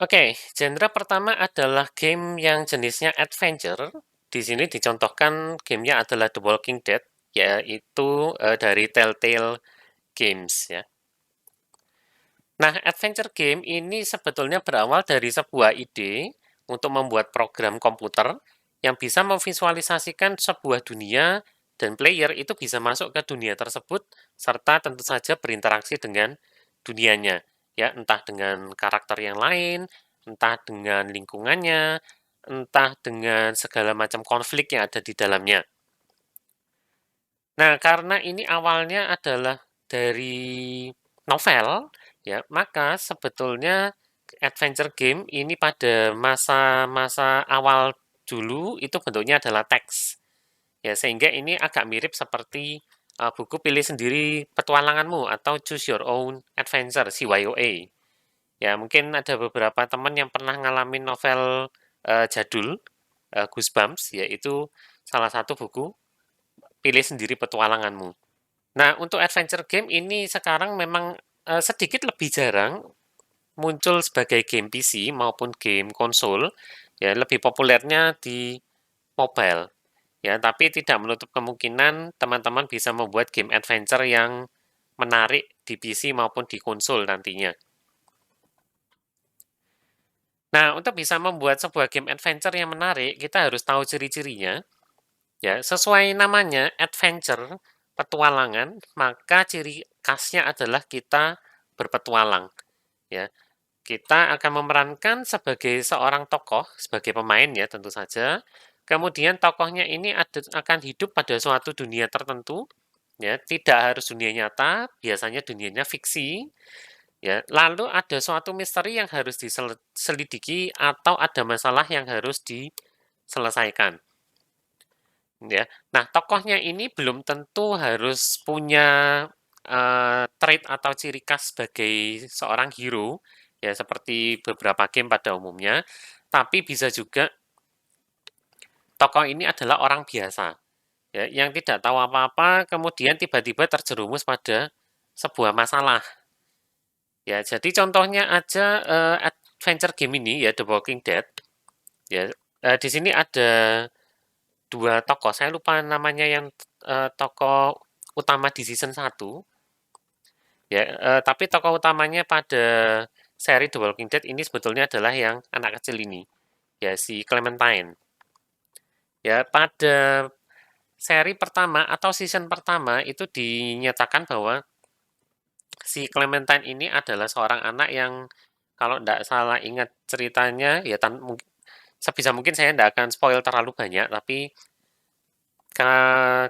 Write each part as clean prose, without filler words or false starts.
Oke, genre pertama adalah game yang jenisnya adventure. Di sini dicontohkan gamenya adalah The Walking Dead, yaitu dari Telltale Games ya. Nah, adventure game ini sebetulnya berawal dari sebuah ide untuk membuat program komputer yang bisa memvisualisasikan sebuah dunia dan player itu bisa masuk ke dunia tersebut serta tentu saja berinteraksi dengan dunianya, ya entah dengan karakter yang lain, entah dengan lingkungannya, entah dengan segala macam konflik yang ada di dalamnya. Nah, karena ini awalnya adalah dari novel, ya, maka sebetulnya adventure game ini pada masa-masa awal dulu itu bentuknya adalah teks. Ya, sehingga ini agak mirip seperti buku Pilih Sendiri Petualanganmu atau Choose Your Own Adventure, CYOA. Ya, mungkin ada beberapa teman yang pernah ngalamin novel jadul Goosebumps, yaitu salah satu buku Pilih Sendiri Petualanganmu. Nah, untuk adventure game ini sekarang memang sedikit lebih jarang muncul sebagai game PC maupun game konsol, ya lebih populernya di mobile. Ya, tapi tidak menutup kemungkinan teman-teman bisa membuat game adventure yang menarik di PC maupun di konsol nantinya. Nah, untuk bisa membuat sebuah game adventure yang menarik, kita harus tahu ciri-cirinya. Ya, sesuai namanya adventure, petualangan, maka ciri khasnya adalah kita berpetualang. Ya, kita akan memerankan sebagai seorang tokoh, sebagai pemain ya tentu saja. Kemudian tokohnya ini akan hidup pada suatu dunia tertentu, ya tidak harus dunia nyata, biasanya dunianya fiksi. Ya, lalu ada suatu misteri yang harus diselidiki atau ada masalah yang harus diselesaikan. Ya, nah tokohnya ini belum tentu harus punya trait atau ciri khas sebagai seorang hero, ya seperti beberapa game pada umumnya, tapi bisa juga tokoh ini adalah orang biasa, ya, yang tidak tahu apa-apa, kemudian tiba-tiba terjerumus pada sebuah masalah. Ya, jadi contohnya aja adventure game ini ya The Walking Dead. Ya, di sini ada dua tokoh. Saya lupa namanya yang tokoh utama di season 1. Ya, tapi tokoh utamanya pada seri The Walking Dead ini sebetulnya adalah yang anak kecil ini. Ya, si Clementine. Ya, pada seri pertama atau season pertama itu dinyatakan bahwa si Clementine ini adalah seorang anak yang kalau tidak salah ingat ceritanya, ya sebisa mungkin saya tidak akan spoil terlalu banyak, tapi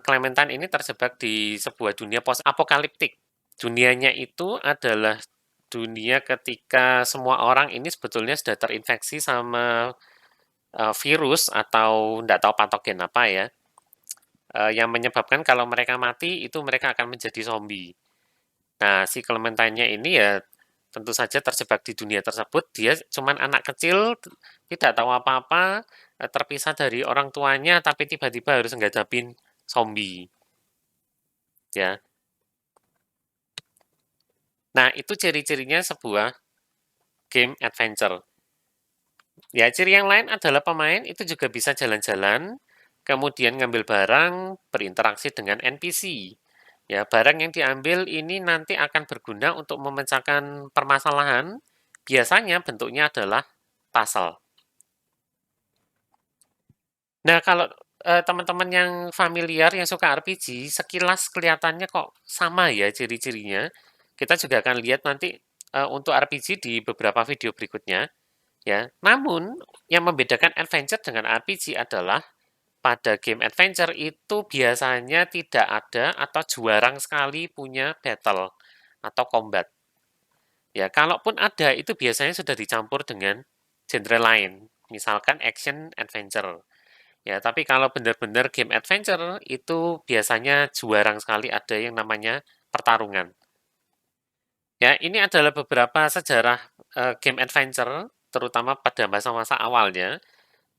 Clementine ini terjebak di sebuah dunia post-apokaliptik. Dunianya itu adalah dunia ketika semua orang ini sebetulnya sudah terinfeksi sama virus atau tidak tahu patogen apa ya, yang menyebabkan kalau mereka mati itu mereka akan menjadi zombie. Nah, si Clementine-nya ini ya tentu saja terjebak di dunia tersebut. Dia cuman anak kecil, tidak tahu apa-apa, terpisah dari orang tuanya, tapi tiba-tiba harus ngadapin zombie. Ya, nah itu ciri-cirinya sebuah game adventure. Ya, ciri yang lain adalah pemain itu juga bisa jalan-jalan, kemudian ngambil barang, berinteraksi dengan NPC. Ya, barang yang diambil ini nanti akan berguna untuk memecahkan permasalahan. Biasanya bentuknya adalah puzzle. Nah, kalau teman-teman yang familiar, yang suka RPG, sekilas kelihatannya kok sama ya ciri-cirinya. Kita juga akan lihat nanti untuk RPG di beberapa video berikutnya. Ya, namun yang membedakan adventure dengan RPG adalah pada game adventure itu biasanya tidak ada atau jarang sekali punya battle atau combat. Ya, kalaupun ada itu biasanya sudah dicampur dengan genre lain, misalkan action adventure. Ya, tapi kalau benar-benar game adventure itu biasanya jarang sekali ada yang namanya pertarungan. Ya, ini adalah beberapa sejarah game adventure terutama pada masa-masa awalnya.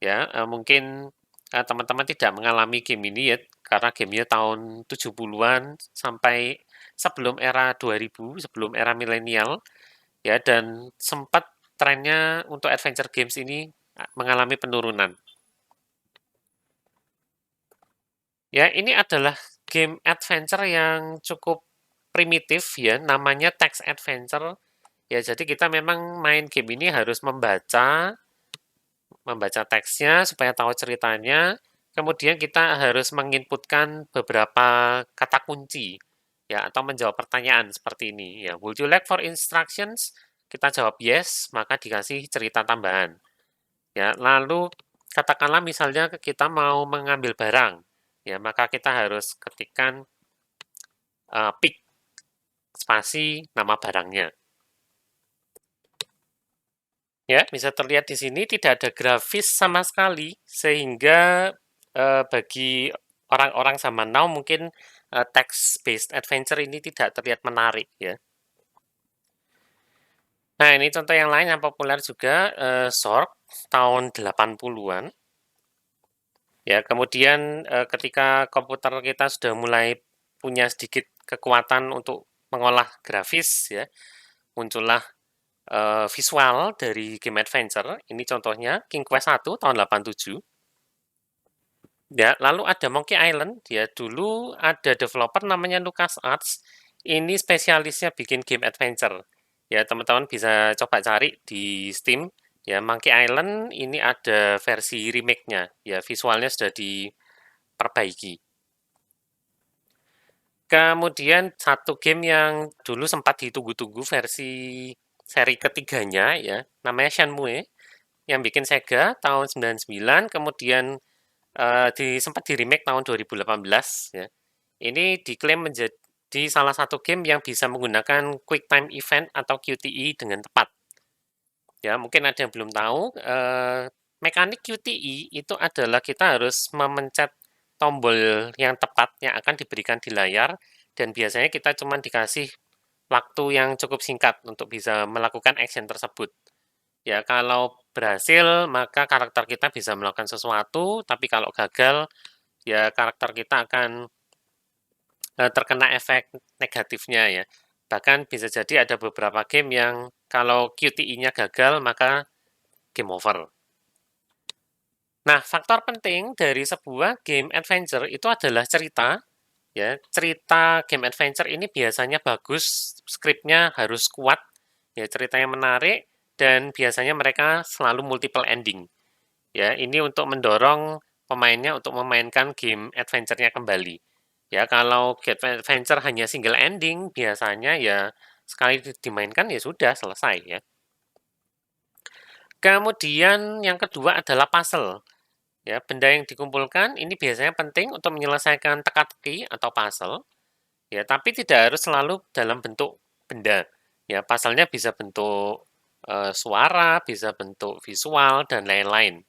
Ya, mungkin teman-teman tidak mengalami game ini ya karena gamenya tahun 70-an sampai sebelum era 2000, sebelum era milenial ya dan sempat trennya untuk adventure games ini mengalami penurunan. Ya, ini adalah game adventure yang cukup primitif ya, namanya text adventure. Ya, jadi kita memang main game ini harus membaca teksnya supaya tahu ceritanya. Kemudian kita harus menginputkan beberapa kata kunci ya atau menjawab pertanyaan seperti ini ya. Would you like for instructions? Kita jawab yes, maka dikasih cerita tambahan. Ya, lalu katakanlah misalnya kita mau mengambil barang, ya maka kita harus ketikkan pick spasi nama barangnya. Ya, bisa terlihat di sini tidak ada grafis sama sekali, sehingga bagi orang-orang zaman now mungkin text-based adventure ini tidak terlihat menarik ya. Nah, ini contoh yang lain yang populer juga, Zork tahun 80-an. Ya, kemudian ketika komputer kita sudah mulai punya sedikit kekuatan untuk mengolah grafis ya, muncullah visual dari game adventure. Ini contohnya King Quest 1 tahun 87. Ya, lalu ada Monkey Island. Ya, dulu ada developer namanya LucasArts. Ini spesialisnya bikin game adventure. Ya, teman-teman bisa coba cari di Steam. Ya, Monkey Island ini ada versi remake-nya. Ya, visualnya sudah diperbaiki. Kemudian satu game yang dulu sempat ditunggu-tunggu versi seri ketiganya ya, namanya Shenmue yang bikin Sega tahun 99, kemudian sempat di-remake tahun 2018 ya. Ini diklaim menjadi salah satu game yang bisa menggunakan Quick Time Event atau QTE dengan tepat. Ya, mungkin ada yang belum tahu, mekanik QTE itu adalah kita harus memencet tombol yang tepat yang akan diberikan di layar dan biasanya kita cuma dikasih waktu yang cukup singkat untuk bisa melakukan action tersebut. Ya, kalau berhasil maka karakter kita bisa melakukan sesuatu, tapi kalau gagal ya karakter kita akan terkena efek negatifnya ya. Bahkan bisa jadi ada beberapa game yang kalau QTE-nya gagal maka game over. Nah, faktor penting dari sebuah game adventure itu adalah cerita. Ya, cerita game adventure ini biasanya bagus, skripnya harus kuat, ya ceritanya menarik, dan biasanya mereka selalu multiple ending. Ya, ini untuk mendorong pemainnya untuk memainkan game adventure-nya kembali. Ya, kalau game adventure hanya single ending, biasanya ya sekali dimainkan ya sudah selesai ya. Kemudian yang kedua adalah puzzle. Ya, benda yang dikumpulkan ini biasanya penting untuk menyelesaikan teka-teki atau puzzle. Ya, tapi tidak harus selalu dalam bentuk benda. Ya, puzzle-nya bisa bentuk suara, bisa bentuk visual dan lain-lain.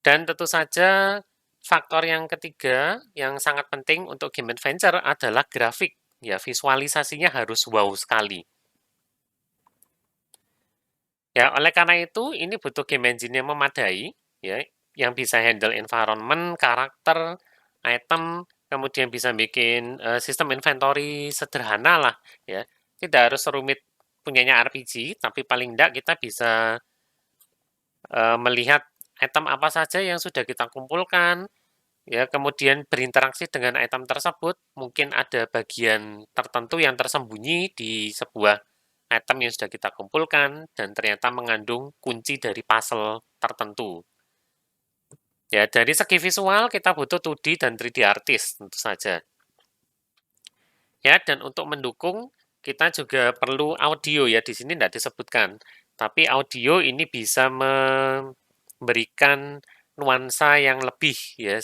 Dan tentu saja faktor yang ketiga yang sangat penting untuk game adventure adalah grafik. Ya, visualisasinya harus wow sekali. Ya, oleh karena itu ini butuh game engine yang memadai, ya, yang bisa handle environment, karakter, item, kemudian bisa bikin sistem inventory sederhana lah, ya. Tidak harus serumit punyanya RPG, tapi paling tidak kita bisa melihat item apa saja yang sudah kita kumpulkan, ya, kemudian berinteraksi dengan item tersebut, mungkin ada bagian tertentu yang tersembunyi di sebuah item yang sudah kita kumpulkan dan ternyata mengandung kunci dari puzzle tertentu. Ya, dari segi visual kita butuh 2D dan 3D artist tentu saja. Ya, dan untuk mendukung kita juga perlu audio ya, di sini tidak disebutkan. Tapi audio ini bisa memberikan nuansa yang lebih ya,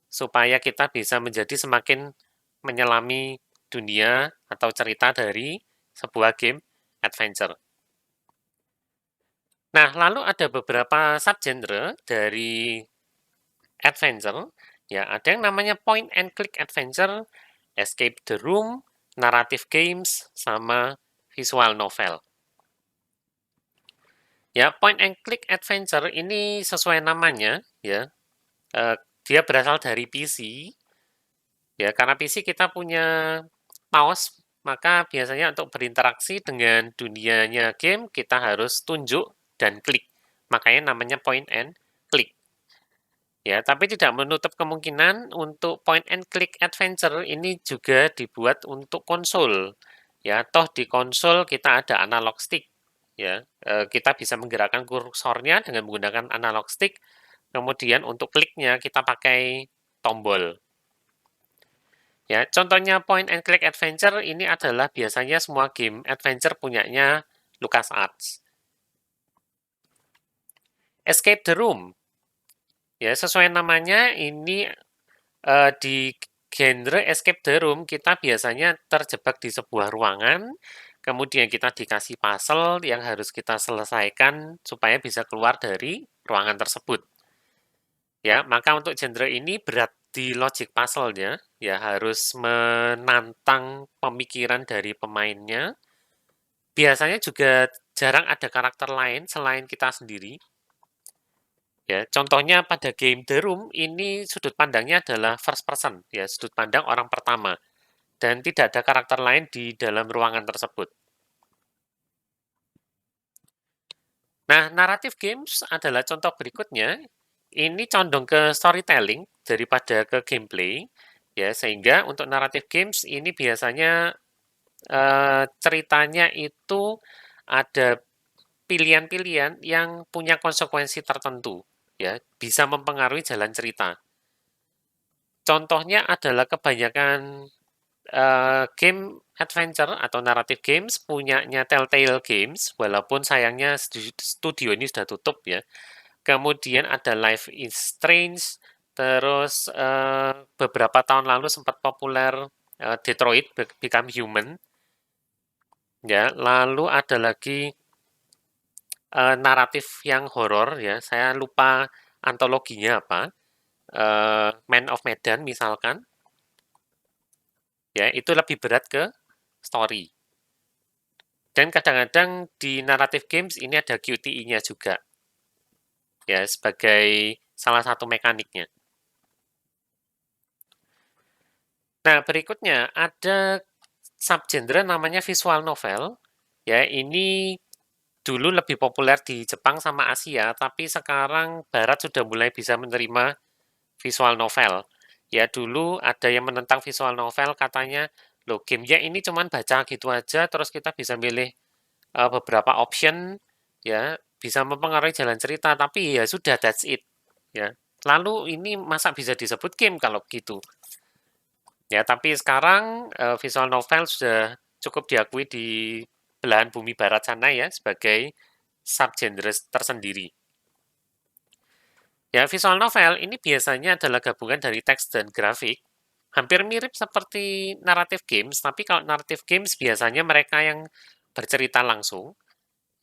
supaya kita bisa menjadi semakin menyelami dunia atau cerita dari sebuah game adventure. Nah, lalu ada beberapa subgenre dari adventure. Ya, ada yang namanya point and click adventure, escape the room, narrative games, sama visual novel. Ya, point and click adventure ini sesuai namanya, ya. Dia berasal dari PC. Ya, karena PC kita punya mouse maka biasanya untuk berinteraksi dengan dunianya game, kita harus tunjuk dan klik. Makanya namanya point and click. Ya, tapi tidak menutup kemungkinan untuk point and click adventure ini juga dibuat untuk konsol. Ya, toh di konsol kita ada analog stick. Ya, kita bisa menggerakkan kursornya dengan menggunakan analog stick. Kemudian untuk kliknya kita pakai tombol. Ya, contohnya point and click adventure ini adalah biasanya semua game adventure punyanya LucasArts. Escape the Room. Ya, sesuai namanya ini di genre escape the room kita biasanya terjebak di sebuah ruangan, kemudian kita dikasih puzzle yang harus kita selesaikan supaya bisa keluar dari ruangan tersebut. Ya, maka untuk genre ini berat di logic puzzle-nya, ya harus menantang pemikiran dari pemainnya. Biasanya juga jarang ada karakter lain selain kita sendiri. Ya, contohnya pada game The Room ini sudut pandangnya adalah first person, ya sudut pandang orang pertama, dan tidak ada karakter lain di dalam ruangan tersebut. Nah, narrative games adalah contoh berikutnya. Ini condong ke storytelling daripada ke gameplay, ya sehingga untuk narrative games ini biasanya ceritanya itu ada pilihan-pilihan yang punya konsekuensi tertentu, ya bisa mempengaruhi jalan cerita. Contohnya adalah kebanyakan game adventure atau narrative games punyanya Telltale Games, walaupun sayangnya studio ini sudah tutup ya. Kemudian ada Life is Strange, terus beberapa tahun lalu sempat populer Detroit Become Human, ya. Lalu ada lagi naratif yang horor ya, saya lupa antologinya apa, Man of Medan misalkan, ya itu lebih berat ke story. Dan kadang-kadang di narrative games ini ada QTE-nya juga, ya sebagai salah satu mekaniknya. Nah berikutnya ada subgenre namanya visual novel, ya ini dulu lebih populer di Jepang sama Asia, tapi sekarang Barat sudah mulai bisa menerima visual novel. Ya dulu ada yang menentang visual novel katanya, loh gamenya ini cuman baca gitu aja, terus kita bisa milih beberapa option, ya bisa mempengaruhi jalan cerita, tapi ya sudah that's it. Ya lalu ini masa bisa disebut game kalau gitu? Ya tapi sekarang visual novel sudah cukup diakui di belahan bumi barat sana ya sebagai subgenre tersendiri. Ya, visual novel ini biasanya adalah gabungan dari teks dan grafik. Hampir mirip seperti narrative games, tapi kalau narrative games biasanya mereka yang bercerita langsung.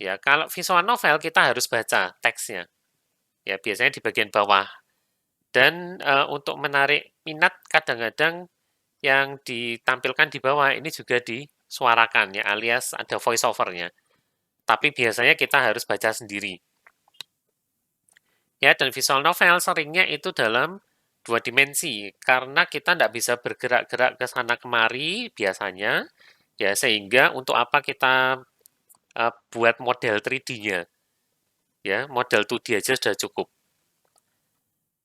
Ya, kalau visual novel kita harus baca teksnya. Ya, biasanya di bagian bawah. Dan untuk menarik minat kadang-kadang yang ditampilkan di bawah ini juga disuarakan ya, alias ada voice overnya. Tapi biasanya kita harus baca sendiri. Ya, dan visual novel seringnya itu dalam dua dimensi, karena kita tidak bisa bergerak-gerak ke sana kemari biasanya, ya sehingga untuk apa kita buat model 3D-nya, ya model 2D aja sudah cukup.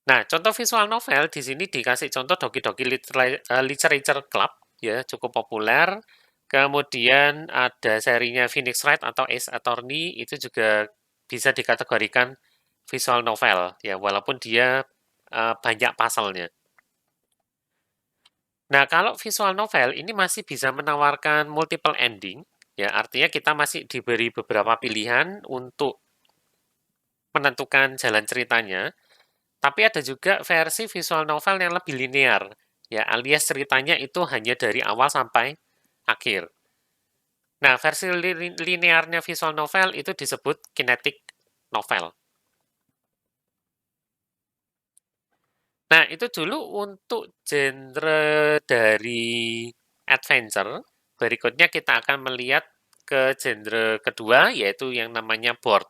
Nah, contoh visual novel di sini dikasih contoh Doki Doki Literature Club, ya cukup populer. Kemudian ada serinya Phoenix Wright atau Ace Attorney, itu juga bisa dikategorikan visual novel, ya walaupun dia banyak pasalnya. Nah, kalau visual novel ini masih bisa menawarkan multiple ending, ya artinya kita masih diberi beberapa pilihan untuk menentukan jalan ceritanya, tapi ada juga versi visual novel yang lebih linear, ya alias ceritanya itu hanya dari awal sampai akhir. Nah, versi linearnya visual novel itu disebut kinetic novel. Nah, itu dulu untuk genre dari adventure. Berikutnya kita akan melihat ke genre kedua, yaitu yang namanya board.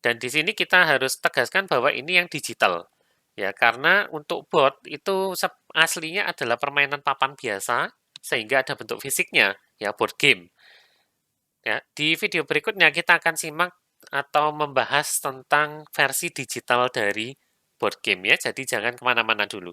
Dan di sini kita harus tegaskan bahwa ini yang digital. Ya, karena untuk board itu aslinya adalah permainan papan biasa, sehingga ada bentuk fisiknya. ya, board game. Ya, di video berikutnya kita akan simak atau membahas tentang versi digital dari board game ya, jadi jangan kemana-mana dulu.